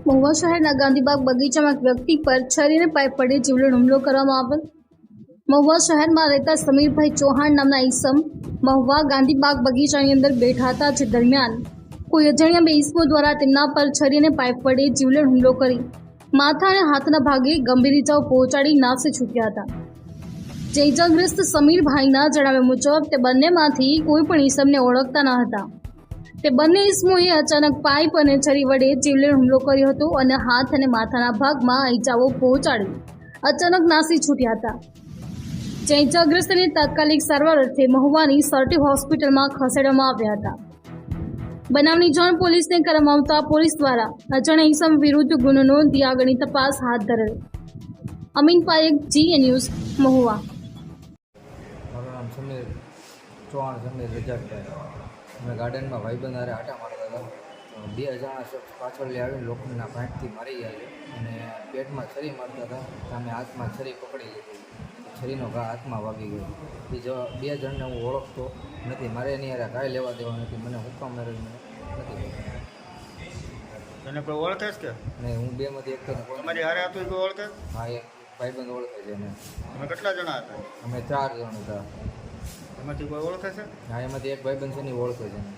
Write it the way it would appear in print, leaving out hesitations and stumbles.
મહુવા શહેરના ગાંધીબાગ બગીચામાં એક વ્યક્તિ પર છરીને પાઇપ વડે જીવલેણ હુમલો કરવામાં આવેલ। મહુવા શહેરમાં રહેતા સમીરભાઈ ચૌહાણ નામના ઈસમ મહુવા ગાંધીબાગ બગીચાની અંદર બેઠા હતા, જે દરમિયાન કોઈ અજાણ્યા બે ઈસમો દ્વારા તેમના પર છરીને પાઇપ વડે જીવલેણ હુમલો કરી માથા અને હાથના ભાગે ગંભીર ઇજાઓ પહોંચાડી નાસી છૂટ્યા હતા। જે ઇજાગ્રસ્ત સમીરભાઈના જણાવ્યા મુજબ તે બંનેમાંથી કોઈ પણ ઈસમને ઓળખતા ન હતા। તે બંને ઈસમોએ અચાનક પાઇપ અને છરી વડે જીવલેણ હુમલો કર્યો હતો અને હાથ અને માથાના ભાગમાં ઇજાઓ પહોંચાડી અચાનક નાસી છૂટ્યા હતા। જે ઇજાગ્રસ્તને તાત્કાલિક સારવાર અર્થે મહુવાની સરટી હોસ્પિટલમાં ખસેડવામાં આવ્યા હતા। બનાવની જાણ પોલીસને કરવામાં આવતા પોલીસ દ્વારા અજાણ્યા ઈસમ વિરુદ્ધ ગુનો નોંધી આગળની તપાસ હાથ ધરેલ। Amin Payak, GA news, Mahuva. મારું નામ સમીર ચૌહાણ, સમીર રજાકભાઈ। અમે ગાર્ડનમાં ભાઈબંધ હારે આટા મારતા હતા, તો બે અજાણા શખ્સ પાછળથી આવીને લોખંડના પાઇપથી મારી ગયા છે અને પેટમાં છરી મારતા હતા। સામે હાથમાં છરી પકડી લીધી, છરીનો ઘા હાથમાં વાગી ગયો। એ જો બે જણને હું ઓળખતો નથી, મારે એની હારે કાંઈ લેવા દેવા નથી, મને હુક્કા મારે મને નથી તને કોઈ ઓળખે છે કે નહીં। હું બેમાંથી એક તો તમારી હારે હતું કોઈ ઓળખે? હા, એક ભાઈબંધ ઓળખે છે એને। તમે કેટલા જણા હતા? અમે 4 જણ હતા। એમાંથી કોઈ ઓળખે છે? હા, એમાંથી એક ભાઈબંધ છે ને એ ઓળખે છે એને।